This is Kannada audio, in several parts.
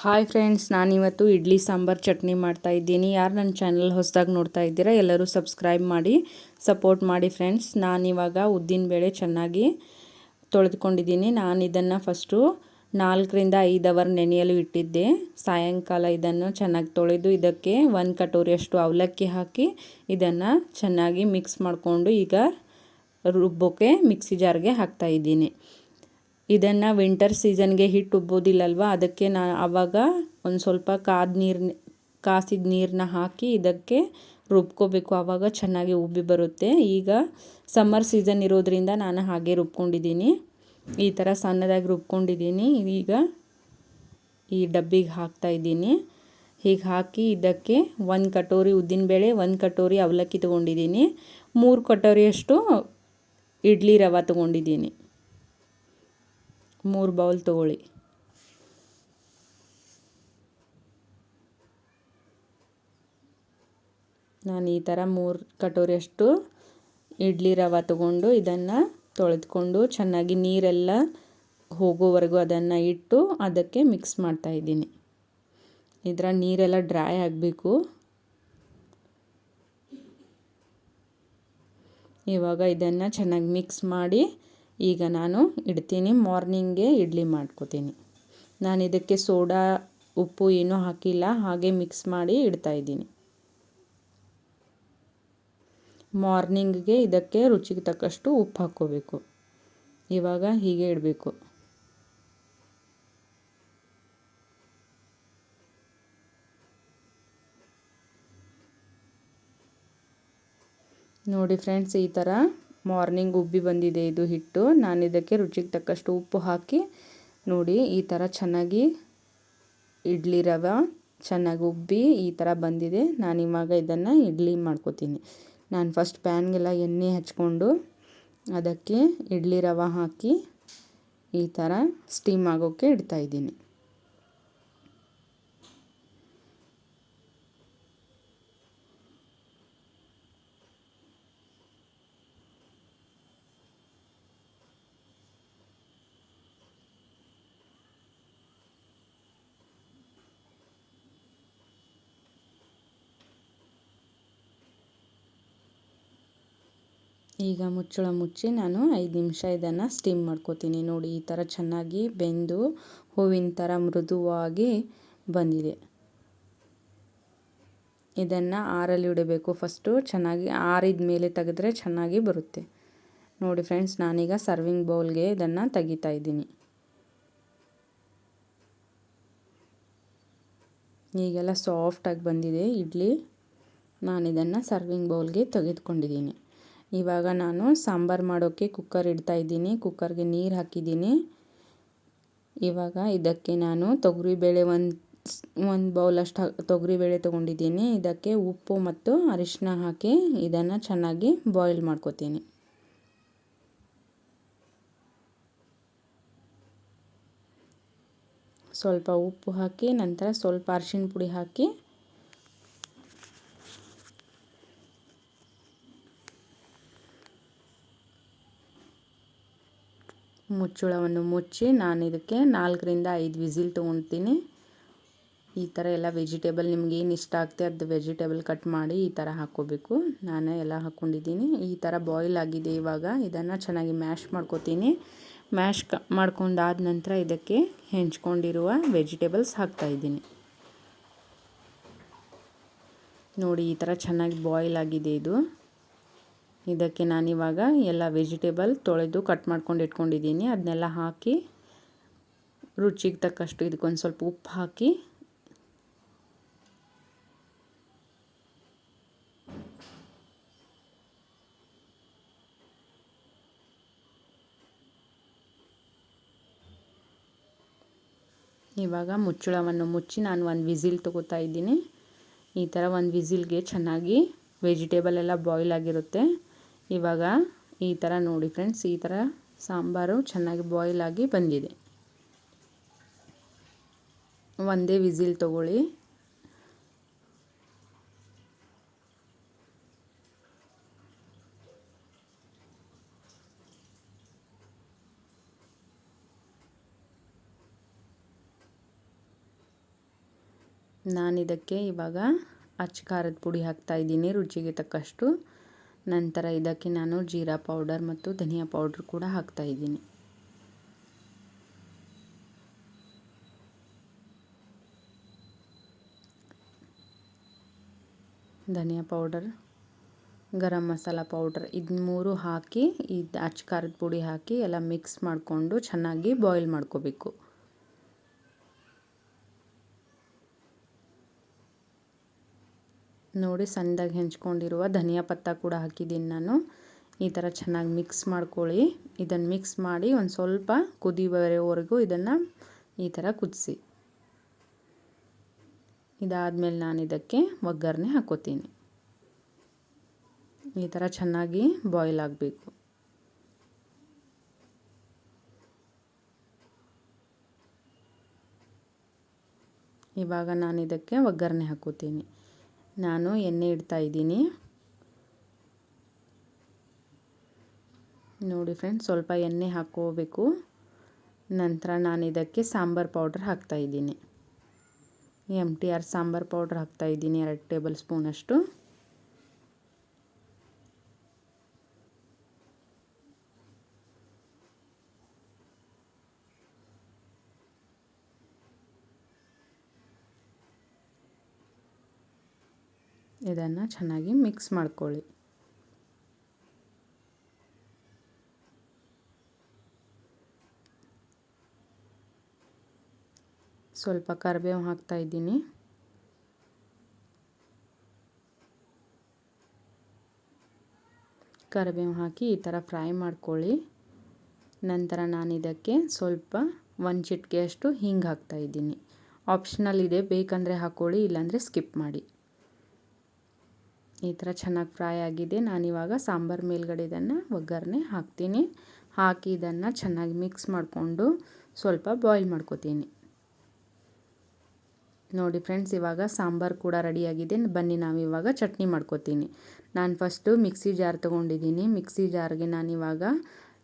ಹಾಯ್ ಫ್ರೆಂಡ್ಸ್, ನಾನಿವತ್ತು ಇಡ್ಲಿ ಸಾಂಬಾರ್ ಚಟ್ನಿ ಮಾಡ್ತಾಯಿದ್ದೀನಿ. ಯಾರು ನನ್ನ ಚಾನಲ್ ಹೊಸದಾಗಿ ನೋಡ್ತಾ ಇದ್ದೀರಾ ಎಲ್ಲರೂ ಸಬ್ಸ್ಕ್ರೈಬ್ ಮಾಡಿ ಸಪೋರ್ಟ್ ಮಾಡಿ ಫ್ರೆಂಡ್ಸ್. ನಾನಿವಾಗ ಉದ್ದಿನಬೇಳೆ ಚೆನ್ನಾಗಿ ತೊಳೆದುಕೊಂಡಿದ್ದೀನಿ. ನಾನು ಇದನ್ನು ಫಸ್ಟು 4ರಿಂದ 5 ಅವರ್ ನೆನೆಯಲು ಇಟ್ಟಿದ್ದೆ. ಸಾಯಂಕಾಲ ಇದನ್ನು ಚೆನ್ನಾಗಿ ತೊಳೆದು ಇದಕ್ಕೆ 1 ಕಟೋರಿಯಷ್ಟು ಅವಲಕ್ಕಿ ಹಾಕಿ ಇದನ್ನು ಚೆನ್ನಾಗಿ ಮಿಕ್ಸ್ ಮಾಡಿಕೊಂಡು ಈಗ ರುಬ್ಬೋಕ್ಕೆ ಮಿಕ್ಸಿ ಜಾರ್ಗೆ ಹಾಕ್ತಾಯಿದ್ದೀನಿ. ಇದನ್ನು ವಿಂಟರ್ ಸೀಸನ್ಗೆ ಹಿಟ್ಟು ಉಬ್ಬೋದಿಲ್ಲಲ್ವ, ಅದಕ್ಕೆ ಆವಾಗ ಒಂದು ಸ್ವಲ್ಪ ಕಾಸಿದ ನೀರನ್ನ ಹಾಕಿ ಇದಕ್ಕೆ ರುಬ್ಕೋಬೇಕು. ಆವಾಗ ಚೆನ್ನಾಗಿ ಉಬ್ಬಿ ಬರುತ್ತೆ. ಈಗ ಸಮ್ಮರ್ ಸೀಸನ್ ಇರೋದ್ರಿಂದ ನಾನು ಹಾಗೆ ರುಬ್ಕೊಂಡಿದ್ದೀನಿ. ಈ ಥರ ಸಣ್ಣದಾಗಿ ರುಬ್ಕೊಂಡಿದ್ದೀನಿ. ಈಗ ಈ ಡಬ್ಬಿಗೆ ಹಾಕ್ತಾಯಿದ್ದೀನಿ. ಹೀಗೆ ಹಾಕಿ ಇದಕ್ಕೆ 1 ಕಟೋರಿ ಉದ್ದಿನಬೇಳೆ, 1 ಕಟೋರಿ ಅವಲಕ್ಕಿ ತೊಗೊಂಡಿದ್ದೀನಿ, 3 ಕಟೋರಿಯಷ್ಟು ಇಡ್ಲಿ ರವೆ ತೊಗೊಂಡಿದ್ದೀನಿ. 3 ಬೌಲ್ ತೊಗೊಳ್ಳಿ. ನಾನು ಈ ಥರ 3 ಕಟೋರಿಯಷ್ಟು ಇಡ್ಲಿ ರವೆ ತೊಗೊಂಡು ಇದನ್ನು ತೊಳೆದುಕೊಂಡು ಚೆನ್ನಾಗಿ ನೀರೆಲ್ಲ ಹೋಗೋವರೆಗೂ ಅದನ್ನು ಇಟ್ಟು ಅದಕ್ಕೆ ಮಿಕ್ಸ್ ಮಾಡ್ತಾಯಿದ್ದೀನಿ. ಇದರ ನೀರೆಲ್ಲ ಡ್ರೈ ಆಗಬೇಕು. ಇವಾಗ ಇದನ್ನು ಚೆನ್ನಾಗಿ ಮಿಕ್ಸ್ ಮಾಡಿ ಈಗ ನಾನು ಇಡ್ತೀನಿ. ಮಾರ್ನಿಂಗ್ಗೆ ಇಡ್ಲಿ ಮಾಡ್ಕೋತೀನಿ. ನಾನು ಇದಕ್ಕೆ ಸೋಡಾ ಉಪ್ಪು ಏನೂ ಹಾಕಿಲ್ಲ, ಹಾಗೆ ಮಿಕ್ಸ್ ಮಾಡಿ ಇಡ್ತಾಯಿದ್ದೀನಿ. ಮಾರ್ನಿಂಗ್ಗೆ ಇದಕ್ಕೆ ರುಚಿಗೆ ತಕ್ಕಷ್ಟು ಉಪ್ಪು ಹಾಕ್ಕೋಬೇಕು. ಇವಾಗ ಹೀಗೆ ಇಡಬೇಕು. ನೋಡಿ ಫ್ರೆಂಡ್ಸ್, ಈ ಥರ ಮಾರ್ನಿಂಗ್ ಉಬ್ಬಿ ಬಂದಿದೆ ಇದು ಹಿಟ್ಟು. ನಾನು ಇದಕ್ಕೆ ರುಚಿಗೆ ತಕ್ಕಷ್ಟು ಉಪ್ಪು ಹಾಕಿ ನೋಡಿ ಈ ಥರ ಚೆನ್ನಾಗಿ ಇಡ್ಲಿ ರವೆ ಚೆನ್ನಾಗಿ ಉಬ್ಬಿ ಈ ಥರ ಬಂದಿದೆ. ನಾನು ಇವಾಗ ಇದನ್ನು ಇಡ್ಲಿ ಮಾಡ್ಕೋತೀನಿ. ನಾನು ಫಸ್ಟ್ ಪ್ಯಾನ್ಗೆಲ್ಲ ಎಣ್ಣೆ ಹಚ್ಕೊಂಡು ಅದಕ್ಕೆ ಇಡ್ಲಿ ರವೆ ಹಾಕಿ ಈ ಥರ ಸ್ಟೀಮ್ ಆಗೋಕ್ಕೆ ಇಡ್ತಾಯಿದ್ದೀನಿ. ಈಗ ಮುಚ್ಚಳ ಮುಚ್ಚಿ ನಾನು 5 ನಿಮಿಷ ಇದನ್ನು ಸ್ಟೀಮ್ ಮಾಡ್ಕೋತೀನಿ. ನೋಡಿ ಈ ಥರ ಚೆನ್ನಾಗಿ ಬೆಂದು ಹೂವಿನ ಥರ ಮೃದುವಾಗಿ ಬಂದಿದೆ. ಇದನ್ನು ಆರಲ್ಲಿ ಇಡಬೇಕು. ಫಸ್ಟು ಚೆನ್ನಾಗಿ ಆರಿದ ಮೇಲೆ ತೆಗೆದ್ರೆ ಚೆನ್ನಾಗಿ ಬರುತ್ತೆ. ನೋಡಿ ಫ್ರೆಂಡ್ಸ್, ನಾನೀಗ ಸರ್ವಿಂಗ್ ಬೌಲ್ಗೆ ಇದನ್ನು ತೆಗಿತಾ ಇದ್ದೀನಿ. ಈಗೆಲ್ಲ ಸಾಫ್ಟಾಗಿ ಬಂದಿದೆ ಇಡ್ಲಿ. ನಾನು ಇದನ್ನು ಸರ್ವಿಂಗ್ ಬೌಲ್ಗೆ ತೆಗೆದುಕೊಂಡಿದ್ದೀನಿ. ಇವಾಗ ನಾನು ಸಾಂಬಾರು ಮಾಡೋಕ್ಕೆ ಕುಕ್ಕರ್ ಇಡ್ತಾಯಿದ್ದೀನಿ. ಕುಕ್ಕರ್ಗೆ ನೀರು ಹಾಕಿದ್ದೀನಿ. ಇವಾಗ ಇದಕ್ಕೆ ನಾನು ತೊಗರಿಬೇಳೆ ಒಂದು ಬೌಲಷ್ಟು ತೊಗರಿಬೇಳೆ ತೊಗೊಂಡಿದ್ದೀನಿ. ಇದಕ್ಕೆ ಉಪ್ಪು ಮತ್ತು ಅರಿಶಿನ ಹಾಕಿ ಇದನ್ನು ಚೆನ್ನಾಗಿ ಬಾಯ್ಲ್ ಮಾಡ್ಕೋತೀನಿ. ಸ್ವಲ್ಪ ಉಪ್ಪು ಹಾಕಿ ನಂತರ ಸ್ವಲ್ಪ ಅರಿಶಿನ ಪುಡಿ ಹಾಕಿ ಮುಚ್ಚಳವನ್ನು ಮುಚ್ಚಿ ನಾನು ಇದಕ್ಕೆ 4ರಿಂದ 5 ವಿಸಿಲ್ ತೊಗೊಳ್ತೀನಿ. ಈ ಥರ ಎಲ್ಲ ವೆಜಿಟೇಬಲ್ ನಿಮ್ಗೆ ಏನು ಇಷ್ಟ ಆಗ್ತೆ ಅದು ವೆಜಿಟೇಬಲ್ ಕಟ್ ಮಾಡಿ ಈ ಥರ ಹಾಕ್ಕೋಬೇಕು. ನಾನು ಎಲ್ಲ ಹಾಕ್ಕೊಂಡಿದ್ದೀನಿ. ಈ ಥರ ಬಾಯ್ಲ್ ಆಗಿದೆ. ಇವಾಗ ಇದನ್ನು ಚೆನ್ನಾಗಿ ಮ್ಯಾಶ್ ಮಾಡ್ಕೋತೀನಿ. ಮ್ಯಾಶ್ ಮಾಡ್ಕೊಂಡಾದ ನಂತರ ಇದಕ್ಕೆ ಹೆಂಚ್ಕೊಂಡಿರುವ ವೆಜಿಟೇಬಲ್ಸ್ ಹಾಕ್ತಾಯಿದ್ದೀನಿ. ನೋಡಿ ಈ ಥರ ಚೆನ್ನಾಗಿ ಬಾಯ್ಲ್ ಆಗಿದೆ ಇದು. ಇದಕ್ಕೆ ನಾನಿವಾಗ ಎಲ್ಲ ವೆಜಿಟೇಬಲ್ ತೊಳೆದು ಕಟ್ ಮಾಡ್ಕೊಂಡು ಇಟ್ಕೊಂಡಿದ್ದೀನಿ. ಅದನ್ನೆಲ್ಲ ಹಾಕಿ ರುಚಿಗೆ ತಕ್ಕಷ್ಟು ಇದಕ್ಕೊಂದು ಸ್ವಲ್ಪ ಉಪ್ಪು ಹಾಕಿ ಇವಾಗ ಮುಚ್ಚಳವನ್ನು ಮುಚ್ಚಿ ನಾನು 1 ವಿಸಿಲ್ ತೊಗೋತಾ ಇದ್ದೀನಿ. ಈ ಥರ 1 ವಿಸಿಲ್ಗೆ ಚೆನ್ನಾಗಿ ವೆಜಿಟೇಬಲ್ ಎಲ್ಲ ಬಾಯ್ಲ್ ಆಗಿರುತ್ತೆ. ಇವಾಗ ಈ ಥರ ನೋಡಿ ಫ್ರೆಂಡ್ಸ್, ಈ ಥರ ಸಾಂಬಾರು ಚೆನ್ನಾಗಿ ಬಾಯ್ಲ್ ಆಗಿ ಬಂದಿದೆ. ಒಂದೇ ವಿಸಿಲ್ ತೊಗೊಳ್ಳಿ. ನಾನಿದಕ್ಕೆ ಇವಾಗ ಅಚ್ಚ ಖಾರದ ಪುಡಿ ಹಾಕ್ತಾಯಿದ್ದೀನಿ ರುಚಿಗೆ ತಕ್ಕಷ್ಟು. ನಂತರ ಇದಕ್ಕೆ ನಾನು ಜೀರಾ ಪೌಡರ್ ಮತ್ತು ಧನಿಯಾ ಪೌಡ್ರ್ ಕೂಡ ಹಾಕ್ತಾಯಿದ್ದೀನಿ. ಧನಿಯಾ ಪೌಡರ್, ಗರಂ ಮಸಾಲ ಪೌಡರ್ ಇದು 3 ಹಾಕಿ ಇದು ಅಚ್ಚ ಖಾರದ ಪುಡಿ ಹಾಕಿ ಎಲ್ಲ ಮಿಕ್ಸ್ ಮಾಡಿಕೊಂಡು ಚೆನ್ನಾಗಿ ಬಾಯ್ಲ್ ಮಾಡ್ಕೋಬೇಕು. ನೋಡಿ ಸಣ್ಣದಾಗಿ ಹೆಂಚ್ಕೊಂಡಿರುವ ಧನಿಯಾ ಪತ್ತ ಕೂಡ ಹಾಕಿದ್ದೀನಿ ನಾನು. ಈ ಥರ ಚೆನ್ನಾಗಿ ಮಿಕ್ಸ್ ಮಾಡ್ಕೊಳ್ಳಿ. ಇದನ್ನು ಮಿಕ್ಸ್ ಮಾಡಿ ಒಂದು ಸ್ವಲ್ಪ ಕುದಿ ಬರೋವರೆಗೂ ಇದನ್ನು ಈ ಥರ ಕುದಿಸಿ. ಇದಾದಮೇಲೆ ನಾನು ಇದಕ್ಕೆ ಒಗ್ಗರಣೆ ಹಾಕ್ಕೋತೀನಿ. ಈ ಥರ ಚೆನ್ನಾಗಿ ಬಾಯ್ಲ್ ಆಗಬೇಕು. ಇವಾಗ ನಾನು ಇದಕ್ಕೆ ಒಗ್ಗರಣೆ ಹಾಕ್ಕೋತೀನಿ. ನಾನು ಎಣ್ಣೆ ಇಡ್ತಾಯಿದ್ದೀನಿ. ನೋಡಿ ಫ್ರೆಂಡ್ಸ್, ಸ್ವಲ್ಪ ಎಣ್ಣೆ ಹಾಕ್ಕೋಬೇಕು. ನಂತರ ನಾನು ಇದಕ್ಕೆ ಸಾಂಬಾರು ಪೌಡ್ರ್ ಹಾಕ್ತಾಯಿದ್ದೀನಿ. MTR ಸಾಂಬಾರು ಪೌಡ್ರ್ ಹಾಕ್ತಾಯಿದ್ದೀನಿ 2 ಟೇಬಲ್ ಸ್ಪೂನಷ್ಟು. ಇದನ್ನು ಚೆನ್ನಾಗಿ ಮಿಕ್ಸ್ ಮಾಡ್ಕೊಳ್ಳಿ. ಸ್ವಲ್ಪ ಕರಿಬೇವು ಹಾಕ್ತಾಯಿದ್ದೀನಿ. ಕರಿಬೇವು ಹಾಕಿ ಈ ಥರ ಫ್ರೈ ಮಾಡ್ಕೊಳ್ಳಿ. ನಂತರ ನಾನು ಇದಕ್ಕೆ ಸ್ವಲ್ಪ 1 ಚಿಟಿಕೆಯಷ್ಟು ಹಿಂಗೆ ಹಾಕ್ತಾಯಿದ್ದೀನಿ. ಆಪ್ಷನಲ್ ಇದೆ, ಬೇಕಂದರೆ ಹಾಕ್ಕೊಳ್ಳಿ, ಇಲ್ಲಾಂದರೆ ಸ್ಕಿಪ್ ಮಾಡಿ. ಈ ಥರ ಚೆನ್ನಾಗಿ ಫ್ರೈ ಆಗಿದೆ. ನಾನಿವಾಗ ಸಾಂಬಾರು ಮೇಲ್ಗಡೆ ಇದನ್ನು ಒಗ್ಗರಣೆ ಹಾಕ್ತೀನಿ. ಹಾಕಿ ಇದನ್ನು ಚೆನ್ನಾಗಿ ಮಿಕ್ಸ್ ಮಾಡಿಕೊಂಡು ಸ್ವಲ್ಪ ಬಾಯ್ಲ್ ಮಾಡ್ಕೋತೀನಿ. ನೋಡಿ ಫ್ರೆಂಡ್ಸ್, ಇವಾಗ ಸಾಂಬಾರು ಕೂಡ ರೆಡಿಯಾಗಿದೆ. ಬನ್ನಿ ನಾವಿವಾಗ ಚಟ್ನಿ ಮಾಡ್ಕೋತೀನಿ. ನಾನು ಫಸ್ಟು ಮಿಕ್ಸಿ ಜಾರ್ ತೊಗೊಂಡಿದ್ದೀನಿ. ಮಿಕ್ಸಿ ಜಾರ್ಗೆ ನಾನಿವಾಗ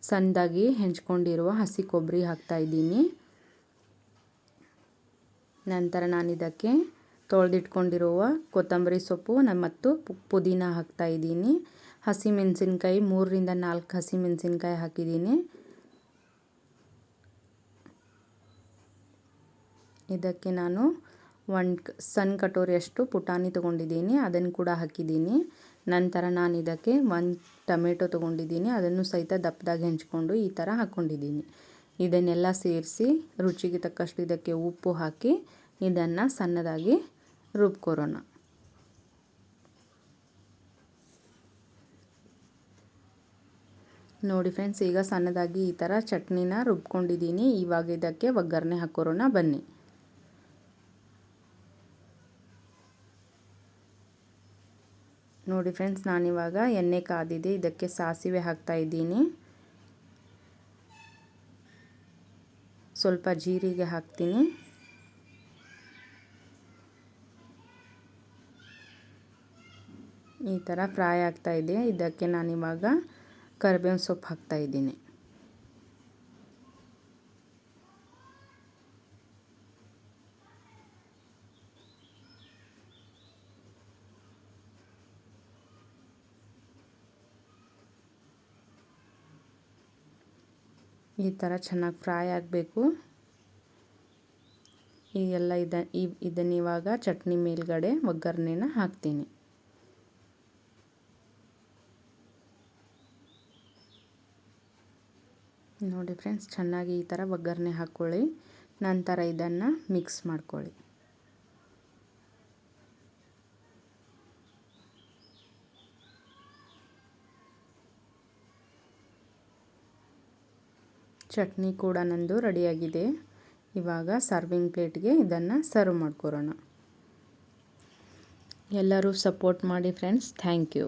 ಸಣ್ಣದಾಗಿ ಹೆಂಚ್ಕೊಂಡಿರುವ ಹಸಿ ಕೊಬ್ಬರಿ ಹಾಕ್ತಾಯಿದ್ದೀನಿ. ನಂತರ ನಾನಿದಕ್ಕೆ ತೊಳೆದಿಟ್ಕೊಂಡಿರುವ ಕೊತ್ತಂಬರಿ ಸೊಪ್ಪು ಮತ್ತು ಪುದೀನ ಹಾಕ್ತಾಯಿದ್ದೀನಿ. ಹಸಿಮೆಣಸಿನ್ಕಾಯಿ 3 ರಿಂದ 4 ಹಸಿಮೆಣಸಿನ್ಕಾಯಿ ಹಾಕಿದ್ದೀನಿ. ಇದಕ್ಕೆ ನಾನು 1 ಸಣ್ಣ ಕಟೋರಿಯಷ್ಟು ಪುಟಾಣಿ ತೊಗೊಂಡಿದ್ದೀನಿ, ಅದನ್ನು ಕೂಡ ಹಾಕಿದ್ದೀನಿ. ನಂತರ ನಾನು ಇದಕ್ಕೆ 1 ಟೊಮೆಟೊ ತೊಗೊಂಡಿದ್ದೀನಿ, ಅದನ್ನು ಸಹಿತ ದಪ್ಪದಾಗಿ ಹೆಂಚ್ಕೊಂಡು ಈ ಥರ ಹಾಕ್ಕೊಂಡಿದ್ದೀನಿ. ಇದನ್ನೆಲ್ಲ ಸೇರಿಸಿ ರುಚಿಗೆ ತಕ್ಕಷ್ಟು ಇದಕ್ಕೆ ಉಪ್ಪು ಹಾಕಿ ಇದನ್ನು ಸಣ್ಣದಾಗಿ ರುಬ್ಕೊಳ್ಳೋಣ. ನೋಡಿ ಫ್ರೆಂಡ್ಸ್, ಈಗ ಸಣ್ಣದಾಗಿ ಈ ಥರ ಚಟ್ನಿನ ರುಬ್ಕೊಂಡಿದ್ದೀನಿ. ಇವಾಗ ಇದಕ್ಕೆ ಒಗ್ಗರಣೆ ಹಾಕೋರೋಣ ಬನ್ನಿ. ನೋಡಿ ಫ್ರೆಂಡ್ಸ್, ನಾನಿವಾಗ ಎಣ್ಣೆ ಕಾದಿದೆ, ಇದಕ್ಕೆ ಸಾಸಿವೆ ಹಾಕ್ತಾಯಿದ್ದೀನಿ. ಸ್ವಲ್ಪ ಜೀರಿಗೆ ಹಾಕ್ತೀನಿ. ಈ ಥರ ಫ್ರೈ ಆಗ್ತಾಯಿದೆ. ಇದಕ್ಕೆ ನಾನಿವಾಗ ಕರಿಬೇವಿನ ಸೊಪ್ಪು ಹಾಕ್ತಾಯಿದ್ದೀನಿ. ಈ ಥರ ಚೆನ್ನಾಗಿ ಫ್ರೈ ಆಗಬೇಕು. ಈಗೆಲ್ಲ ಇದನ್ನಿವಾಗ ಚಟ್ನಿ ಮೇಲ್ಗಡೆ ಒಗ್ಗರಣೆನ ಹಾಕ್ತೀನಿ. ನೋಡಿ ಫ್ರೆಂಡ್ಸ್, ಚೆನ್ನಾಗಿ ಈ ಥರ ಒಗ್ಗರಣೆ ಹಾಕ್ಕೊಳ್ಳಿ. ನಂತರ ಇದನ್ನು ಮಿಕ್ಸ್ ಮಾಡ್ಕೊಳ್ಳಿ. ಚಟ್ನಿ ಕೂಡ ನಂದು ರೆಡಿಯಾಗಿದೆ. ಇವಾಗ ಸರ್ವಿಂಗ್ ಪ್ಲೇಟ್ಗೆ ಇದನ್ನು ಸರ್ವ್ ಮಾಡ್ಕೊಳ್ಳೋಣ. ಎಲ್ಲರೂ ಸಪೋರ್ಟ್ ಮಾಡಿ ಫ್ರೆಂಡ್ಸ್. Thank you.